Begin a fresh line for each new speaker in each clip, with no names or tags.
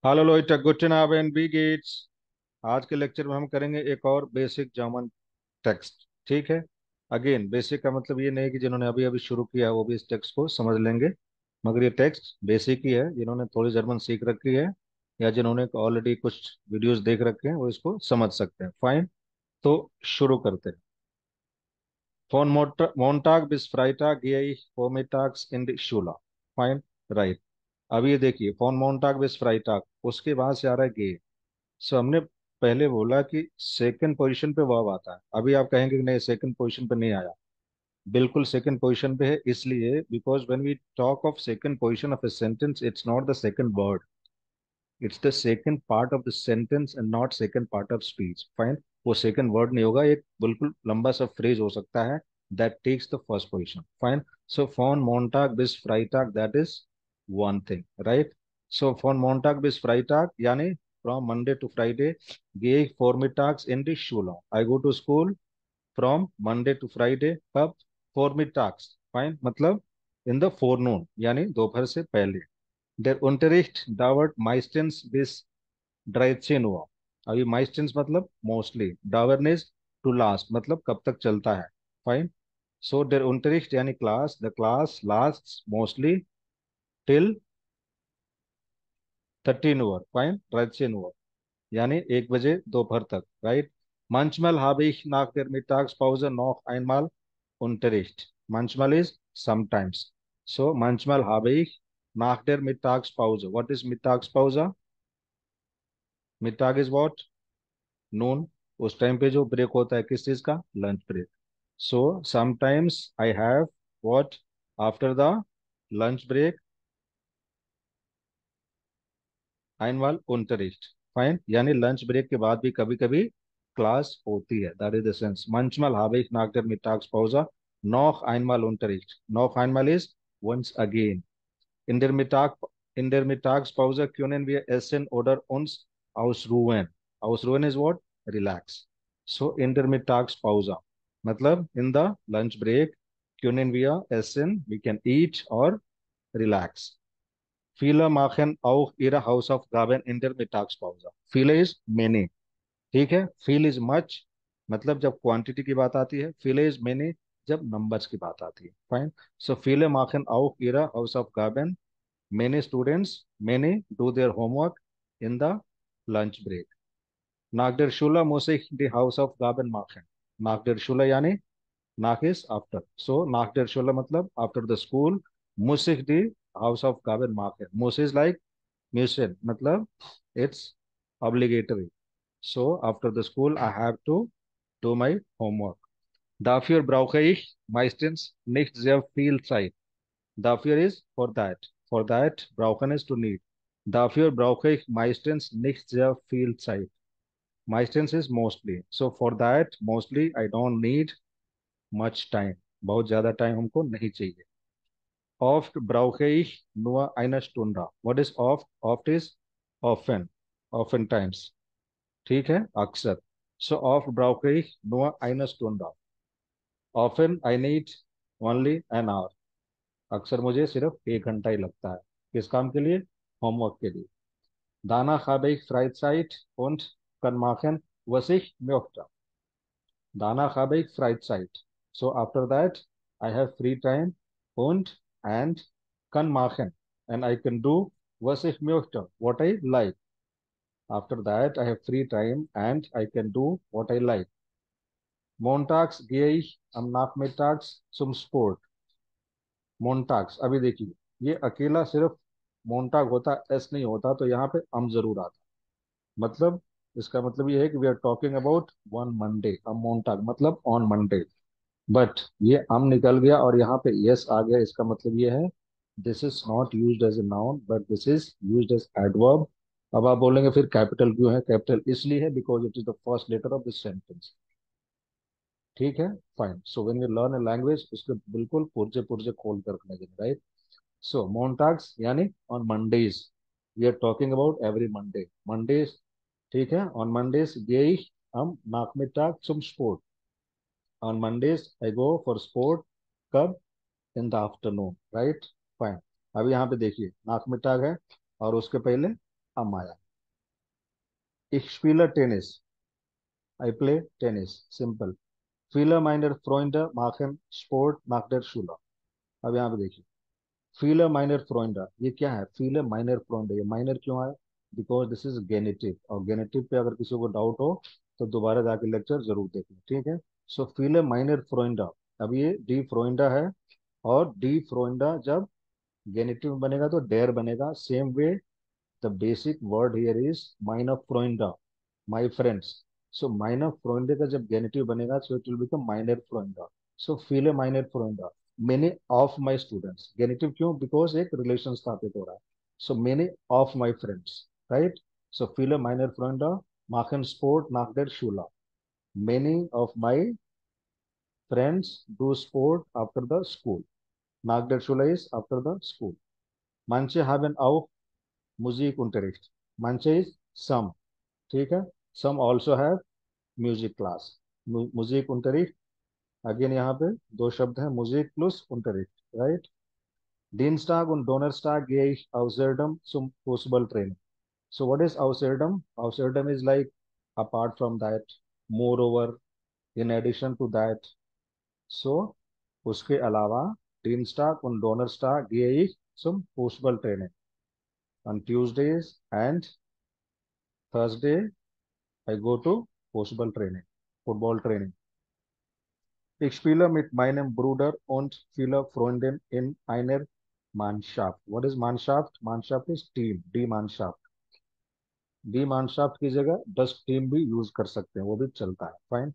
Hello लोइटा गुड एंड बी गेट्स। आज के लेक्चर में हम करेंगे एक और बेसिक जर्मन टेक्स्ट। ठीक है। अगेन बेसिक का मतलब ये नहीं कि जिन्होंने अभी अभी शुरू किया है वो भी इस टेक्स्ट को समझ लेंगे, मगर ये टेक्स्ट बेसिक ही है। जिन्होंने थोड़ी जर्मन सीख रखी है या जिन्होंने ऑलरेडी कुछ वीडियोस देख रखे हैं वो इसको समझ सकते हैं। फाइन, तो शुरू करते हैं। फोन मोन्टाग बिस फ्राइटाग gehe ich vormittags in die Schule। Fine, right. अब ये देखिए, फोन मोन्टाग बिस फ्राइटाग, उसके बाद से आ रहा है गे। सो हमने पहले बोला कि सेकंड पोजीशन पे वर्ब आता है। अभी आप कहेंगे कि नहीं, सेकंड पोजीशन पे नहीं आया। बिल्कुल सेकंड पोजीशन पे है, इसलिए because when we talk of second position of a sentence, it's not the second word, it's the second part of the sentence and not second part of speech. Fine, वो second word नहीं होगा, एक बिल्कुल लंबा सा phrase हो सकता है that takes the first position. Fine, so फॉन मोन्टाग बिस फ्राइटाग, that is one thing, right. So फॉन मोन्टाग बिस फ्राइटाग यानी from Monday to Friday gehe ich vormittags in die Schule। I go to school from Monday to Friday। कब? vormittags। फाइन, मतलब इन द फोरनून यानी दोपहर से पहले। Der Unterricht dauert meistens bis 13 Uhr। अभी meistens मतलब mostly, dauern is to last, मतलब कब तक चलता है। फाइन, सो der Unterricht यानी class, the class lasts mostly till 13 Uhr। Fine, 13 Uhr यानी 1 बजे दोपहर तक, right. Manchmal habe ich nach der Mittagspause noch einmal Unterricht। Manchmal is sometimes, so manchmal habe ich nach der Mittagspause, what is Mittagspause? Mittag is what? नून। उस time पे जो break होता है किस चीज का? Lunch break. So sometimes I have what after the lunch break einmal Unterricht। Fine, यानी lunch break के बाद भी कभी कभी क्लास होती है, that is the sense. manchmal habe ich nach der Mittagspause noch einmal Unterricht। noch einmal ist once again। in der Mittag in der Mittagspause können wir essen oder uns ausruhen। ausruhen is what? Relax। so in der Mittagspause मतलब in the lunch break können wir essen, we can eat or relax। Viele machen auch ihre Hausaufgaben in der Mittagspause। viele is many, ठीक है। Feel is much मतलब जब quantity की बात आती है, feel is many जब नंबर्स की बात आती है। Fine, so फीले Makhan auch ihre Hausaufgaben। many students, many do their homework in the lunch break। nach der Schule muss ich die Hausaufgaben machen। nach der Schule यानी nach is after, so nach der Schule मतलब after the school muss ich die Hausaufgaben machen। muss is like mission मतलब it's obligatory, so after the school I have to do my homework। Dafür brauche ich meistens nicht sehr viel Zeit। Dafür is for that, for that brauchen is to need। Dafür brauche ich meistens nicht sehr viel Zeit। meistens is mostly, so for that mostly I don't need much time। बहुत ज्यादा time हमको नहीं चाहिए। Oft brauche ich nur eine Stunde। What is oft? Oft is often, oftentimes, ठीक है, अक्सर। So oft brauche ich nur eine Stunde। Often I need only an hour। अक्सर मुझे सिर्फ 1 घंटा ही लगता है। किस काम के लिए? होमवर्क के लिए। Danach habe ich Freizeit und kann machen, was ich möchte। Danach habe ich Freizeit, so after that I have free time and kann machen, and I can do was ich möchte, what I like। After that I have free time and I can do what I like। Montags gehe ich am Nachmittags zum Sport। मोन्टाक्स, अभी देखिए, ये अकेला सिर्फ मोन्टाग होता, S नहीं होता तो यहाँ पे अम जरूर आता। मतलब इसका मतलब ये है कि we are talking about one Monday, uh मोन्टाग मतलब ऑन मंडे। बट ये अम निकल गया और यहाँ पे यस आ गया, इसका मतलब ये है this is not used as a noun but this is used as adverb. अब आप बोलेंगे फिर कैपिटल क्यों है? कैपिटल इसलिए है because it is the first letter of this sentence. ठीक है, fine. So when you learn a language उसके बिल्कुल पुर्जे पुर्जे खोल कर रखने के, राइट। सो मोन्टाग्स यानी on Mondays, we are talking about every Monday, Mondays. ठीक है, on Mondays gehe ich am Nachmittag zum Sport। On Mondays I go for sport, कब? In the afternoon, right. Fine. अब यहाँ पे देखिए नाकमिटाग है और उसके पहले Amaya. Ich spiele Tennis. I play tennis. Simple. Viele meiner Freunde machen Sport nach der Schule. अब यहाँ पे देखिए, viele meiner Freunde, ये क्या है? viele meiner Freunde, ये minor क्यों है? बिकॉज दिस इज गेनेटिव, और गेनेटिव पे अगर किसी को डाउट हो तो दोबारा जाके लेक्चर जरूर देखें, ठीक है? सो viele meiner Freunde, अब ये डी फ्रोइंडा है, और डी फ्रोइंडा जब गेनेटिव में बनेगा तो डेयर बनेगा। Same way the basic word here is माइनर फ्रोइंडा, माई फ्रेंड्स। सो माइनर फ्रोइंडे का जब गेनेटिव बनेगा सो इट विल बिकम माइनर फ्रोइंडा। सो फील ए माइनर फ्रोइंडा, मेनी ऑफ माई स्टूडेंट्स, गेनेटिव क्यों? बिकॉज एक रिलेशन स्थापित हो रहा है। So many of my friends, right? So फील ए माइनर फ्रोइंडा machen Sport nach der Schule. Many of my friends do sport after the school. Nach der Schule is after the school. Manche haben auch Musikunterricht. Manche is some, ठीक है? Some also have music class. Music unterricht, again यहाँ पे दो शब्द हैं, music plus unterricht, right? Dienstag und Donnerstag gehe ich außerdem zum Fußballtraining. So what is außerdem? Außerdem is like apart from that, moreover, in addition to that. So उसके अलावा Dienstag und Donnerstag gehe ich zum Fußballtraining. On Tuesdays and Thursday I go to Fußballtraining, football training. Ich spiele mit meinem Bruder und viele Freunden in einer Mannschaft. What is Mannschaft? Mannschaft is team. Die Mannschaft. Die Mannschaft की जगह das Team भी use कर सकते हैं, वो भी चलता है, fine.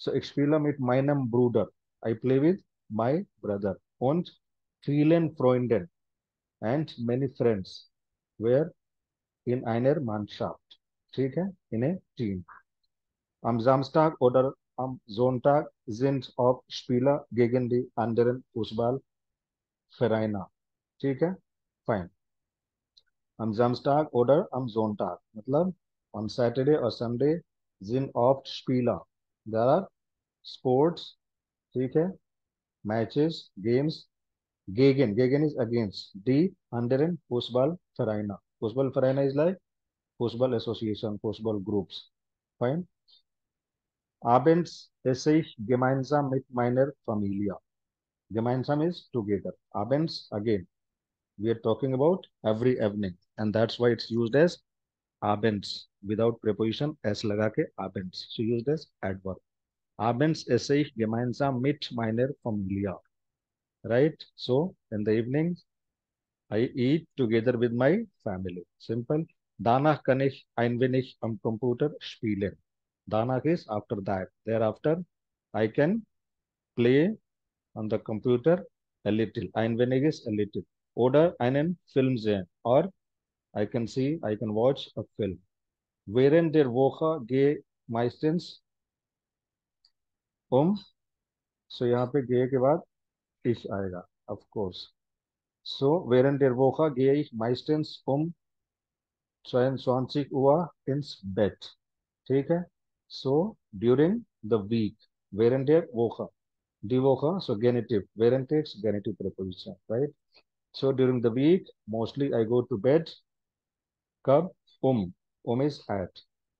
So ich spiele mit meinem Bruder. I play with my brother. Und vielen Freunden and many friends were in einer Mannschaft. ठीक है? In a team. Am Samstag oder am Sonntag sind auch Spieler gegen die anderen Fußballvereine. ठीक है? Fine. Am Samstag oder am Sonntag, मतलब on Saturday or Sunday sind oft Spieler. There are sports, ठीक है? Matches, games. Gegen is against. Die anderen Fußballvereine. Fußballvereine is like Fußball Association, Fußball groups. Fine. Abends esse ich gemeinsam mit meiner Familie. Gemeinsam is together. Abends, again, we are talking about every evening, and that's why it's used as abends without preposition s लगा के abends. So used as adverb. Abends esse ich gemeinsam mit meiner Familie. Right? So in the evening, I eat together with my family. Simple. Danach kann ich ein wenig am Computer spielen. Danach is after that. Thereafter, I can play on the computer a little. Ein wenig is a little. Oder einen Film sehen. Or I can watch a film. Während der Woche gehe meistens um. So यहाँ पे gehe के बाद ich आएगा, of course. So während der Woche gehe ich meistens um 22 Uhr ins Bett. ठीक है? So during the week, während der Woche. Die Woche, so genitive. Während takes genitive preposition, right? So during the week, mostly I go to bed. Kab? Is at.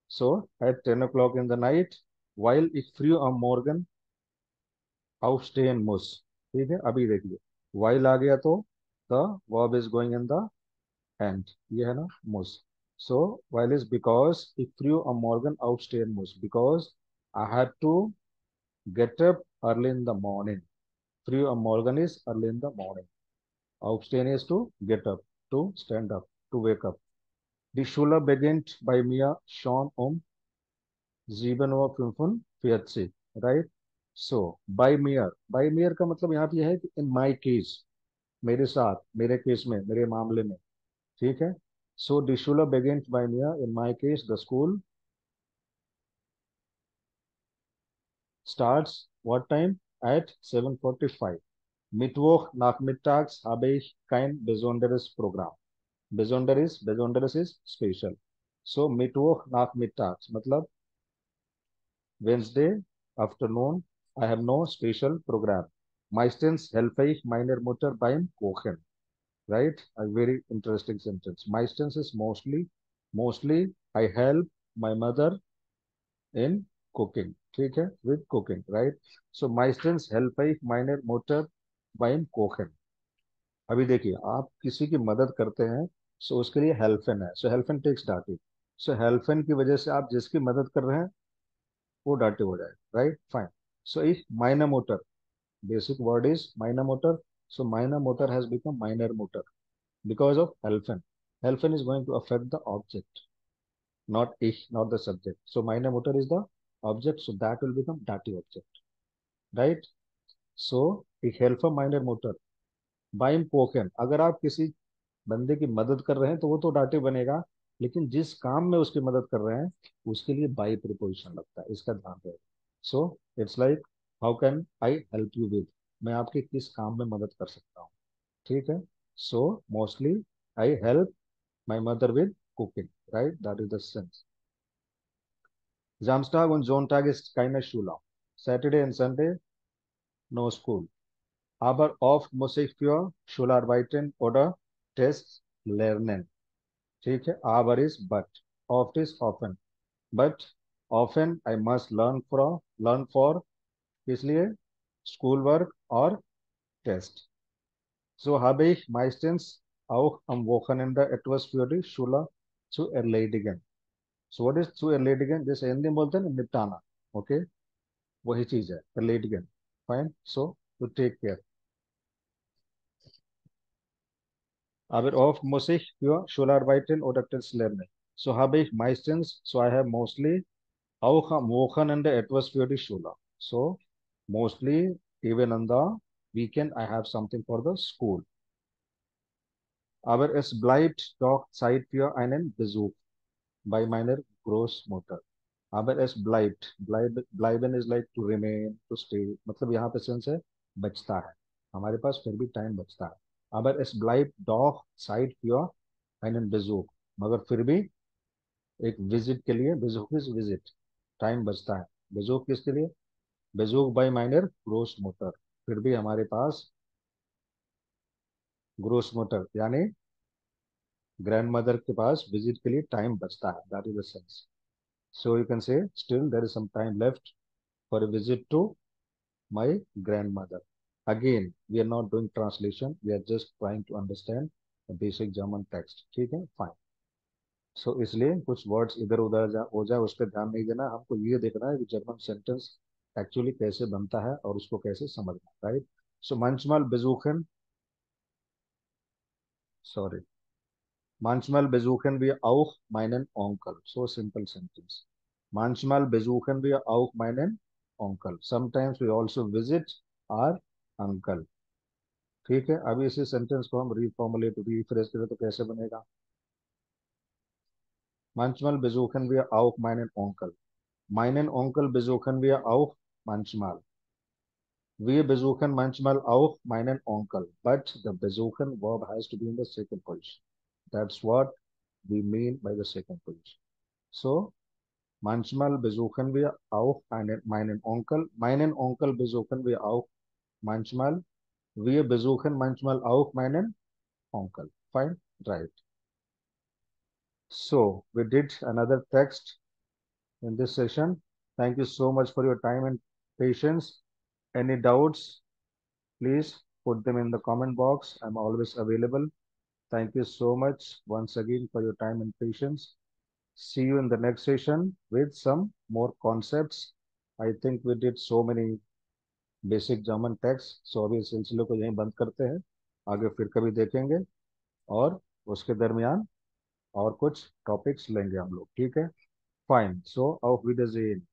So at 10 o'clock in the night, while ich früh am Morgen aufstehen muss. ठीक है? अभी देखिए, while आ गया तो the verb is going in the end. ये है ना, muss. So while is because ich früh am Morgen aufstehen muss. Because I had to get up early in the morning. Früh am Morgen is early in the morning. Aufstehen is to get up, to stand up, to wake up. Die Schule beginnt bei mir schon 7:45, right? So by mir का मतलब यहाँ पे है कि in my case, मेरे साथ, मेरे case में, मेरे मामले में, ठीक है? So die Schule beginnt bei mir, in my case the school starts what time? At 7:45. Mittwoch nachmittags habe ich kein besonderes Programm. Besonderes is special. So Mittwoch nachmittags मतलब Wednesday afternoon, I have no special program. Meistens helfe ich meiner Mutter beim Kochen. Right? A very interesting sentence. Meistens is mostly. Mostly I help my mother in cooking, ठीक है, with cooking, right. So meistens help ich meine Mutter beim Kochen। अभी देखिए, आप किसी की मदद करते हैं, सो उसके लिए हेल्फन है, सो हेल्फन टेक्स डाटिव। सो हेल्फन की वजह से आप जिसकी मदद कर रहे हैं वो डाटिव हो जाए, right, fine. So if minor motor, basic word is minor motor, so minor motor has become minor motor because of helfen. Helfen is going to affect the object, not ich, not the subject. So minor motor is the object, so that will become dative object, right? So ich helfe minor motor beim kochen। अगर आप किसी बंदे की मदद कर रहे हैं तो वो तो डाटिव बनेगा, लेकिन जिस काम में उसकी मदद कर रहे हैं उसके लिए बाई प्रिपोजिशन लगता है, इसका ध्यान रहे। So it's like, how can I help you with, मैं आपके किस काम में मदद कर सकता हूँ, ठीक है। So mostly I help my mother with cooking, right, that is the sense. Samstag und Sonntag ist keine Schule. Saturday and Sunday no school. Aber oft muss ich für Schularbeiten oder Tests lernen. ठीक है, aber is but, oft is often, but often I must learn for किस लिए, school work और test। So habe ich meistens auch am Wochenende etwas für die Schule zu erledigen। So what is zu erledigen, जैसे हिंदी में बोलते हैं ना, निपटाना, okay, वही चीज है erledigen, fine. So to take care। Aber oft muss ich für Schularbeiten oder Tests lernen। So habe ich meistens, so I have mostly auch am Wochenende etwas für die Schule। So mostly even on the weekend I have something for the school। Aber es bleibt doch Zeit für einen Besuch bei meiner Großmutter। Aber es bleiben is like to remain, to stay, मतलब यहाँ पे sense है बचता है, हमारे पास फिर भी time बचता है। Aber es bleibt doch Zeit für einen Besuch, मगर फिर भी एक विजिट के लिए, Besuch is विजिट, टाइम बचता है। Besuch किसके लिए, Besuch by meiner Großmutter, फिर भी हमारे पास Großmutter यानी ग्रैंड मदर के पास विजिट के लिए टाइम बचता है, that is the sense. So you can say still there is some time left for a visit to my grandmother। Again, we are not doing translation, we are just trying to understand the basic German text, ठीक है, fine. सो इसलिए कुछ words इधर उधर हो जाए उस पर ध्यान नहीं देना, हमको ये देखना है कि जर्मन सेंटेंस एक्चुअली कैसे बनता है और उसको कैसे समझना, right. So manchmal besuchen, sorry, manchmal besuchen wir auch meinen Onkel, so simple sentence। manchmal besuchen wir auch meinen Onkel, sometimes we also visit our uncle। ठीक है, अभी इसी सेंटेंस को हम रिफॉर्मुलेट रिफ्रेश करें तो कैसे बनेगा, manchmal besuchen wir auch meinen Onkel besuchen wir auch manchmal, wir besuchen manchmal auch meinen Onkel, but the besuchen verb has to be in the second position, that's what we mean by the second position। So manchmal besuchen wir auch meinen Onkel, meinen Onkel besuchen wir auch manchmal, wir besuchen manchmal auch meinen Onkel, fine, right। So we did another text in this session। Thank you so much for your time and patience। Any doubts, please put them in the comment box, I'm always available। Thank you so much once again for your time and patience। See you in the next session with some more concepts। I think we did so many basic German text, so अभी इस सिलसिले को यहीं बंद करते हैं, आगे फिर कभी देखेंगे, और उसके दरमियान और कुछ टॉपिक्स लेंगे हम लोग, ठीक है, फाइन। सो auf Wiedersehen।